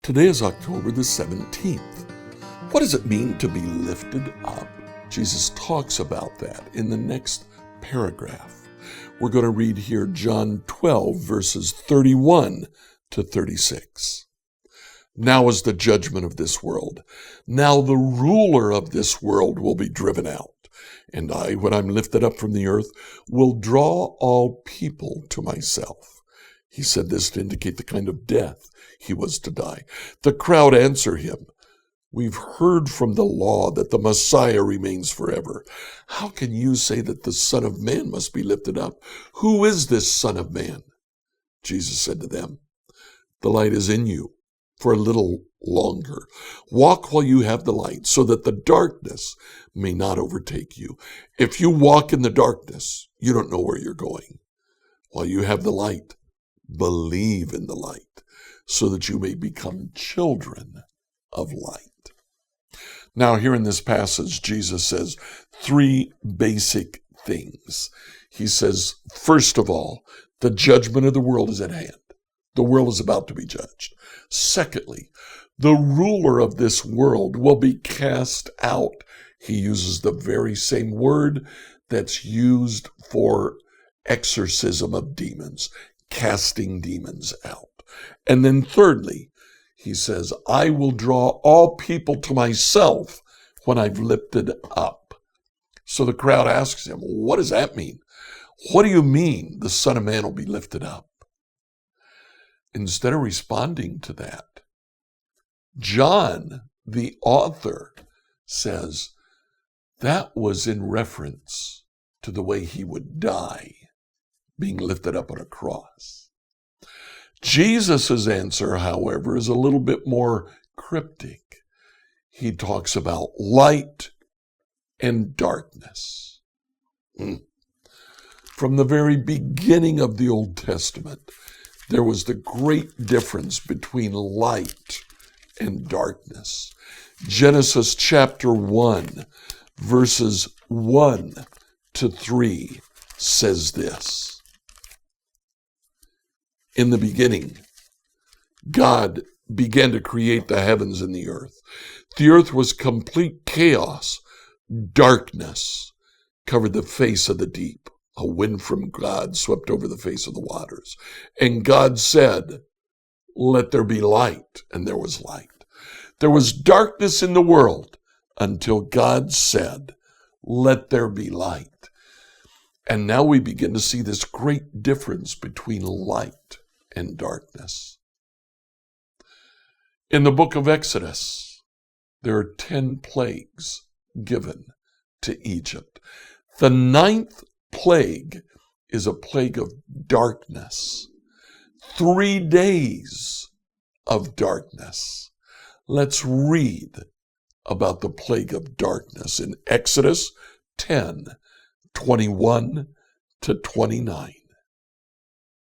Today is October the 17th. What does it mean to be lifted up? Jesus talks about that in the next paragraph. We're going to read here John 12, verses 31 to 36. Now is the judgment of this world. Now the ruler of this world will be driven out. And I, when I'm lifted up from the earth, will draw all people to myself. He said this to indicate the kind of death he was to die. The crowd answered him, "We've heard from the law that the Messiah remains forever. How can you say that the Son of Man must be lifted up? Who is this Son of Man?" Jesus said to them, "The light is in you for a little longer. Walk while you have the light, so that the darkness may not overtake you. If you walk in the darkness, you don't know where you're going. While you have the light, believe in the light, so that you may become children of light." Now, here in this passage, Jesus says three basic things. He says, first of all, the judgment of the world is at hand. The world is about to be judged. Secondly, the ruler of this world will be cast out. He uses the very same word that's used for exorcism of demons, casting demons out. And then thirdly, he says, I will draw all people to myself when I've lifted up. So the crowd asks him, what does that mean? What do you mean the Son of Man will be lifted up? Instead of responding to that, John, the author, says that was in reference to the way he would die, being lifted up on a cross. Jesus' answer, however, is a little bit more cryptic. He talks about light and darkness. From the very beginning of the Old Testament, there was the great difference between light and darkness. Genesis chapter 1, verses 1 to 3 says this. In the beginning, God began to create the heavens and the earth. The earth was complete chaos. Darkness covered the face of the deep. A wind from God swept over the face of the waters. And God said, let there be light. And there was light. There was darkness in the world until God said, let there be light. And now we begin to see this great difference between light and darkness. In the book of Exodus, there are 10 plagues given to Egypt. The 9th plague is a plague of darkness. 3 days of darkness. Let's read about the plague of darkness in Exodus 10, 21 to 29.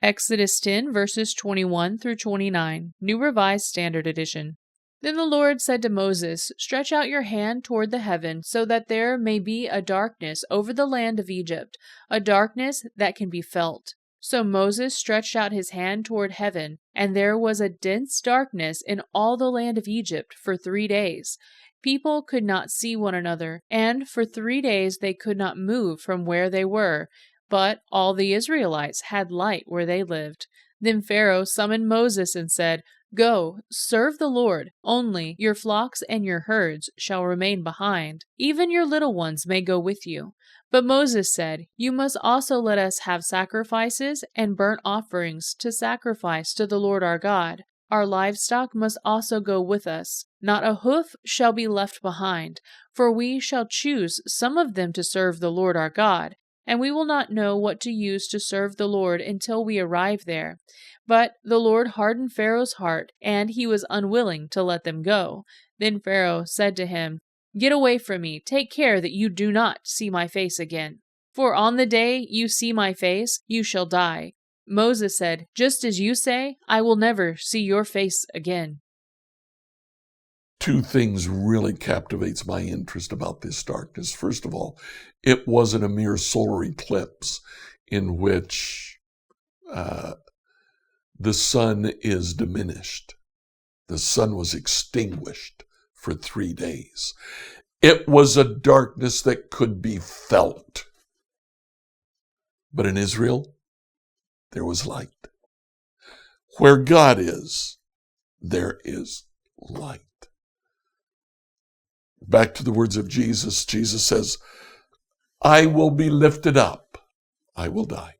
Exodus 10, verses 21 through 29, New Revised Standard Edition. Then the Lord said to Moses, "Stretch out your hand toward the heaven, so that there may be a darkness over the land of Egypt, a darkness that can be felt." So Moses stretched out his hand toward heaven, and there was a dense darkness in all the land of Egypt for 3 days. People could not see one another, and for 3 days they could not move from where they were. But all the Israelites had light where they lived. Then Pharaoh summoned Moses and said, "Go, serve the Lord. Only your flocks and your herds shall remain behind. Even your little ones may go with you." But Moses said, "You must also let us have sacrifices and burnt offerings to sacrifice to the Lord our God. Our livestock must also go with us. Not a hoof shall be left behind, for we shall choose some of them to serve the Lord our God. And we will not know what to use to serve the Lord until we arrive there." But the Lord hardened Pharaoh's heart, and he was unwilling to let them go. Then Pharaoh said to him, "Get away from me. Take care that you do not see my face again. For on the day you see my face, you shall die." Moses said, "Just as you say, I will never see your face again." 2 things really captivates my interest about this darkness. First of all, it wasn't a mere solar eclipse in which the sun is diminished. the sun was extinguished for 3 days. It was a darkness that could be felt. But in Israel, there was light. Where God is, there is light. Back to the words of Jesus. Jesus says, I will be lifted up. I will die.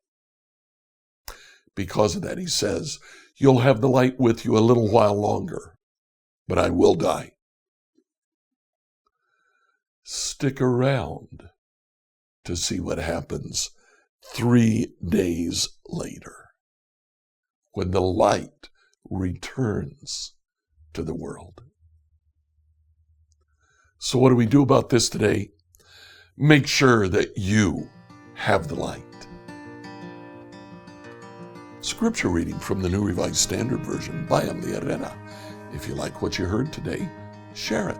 Because of that, he says, you'll have the light with you a little while longer, but I will die. Stick around to see what happens 3 days later, when the light returns to the world. So what do we do about this today? Make sure that you have the light. Scripture reading from the New Revised Standard Version by Emily Herrera. If you like what you heard today, share it.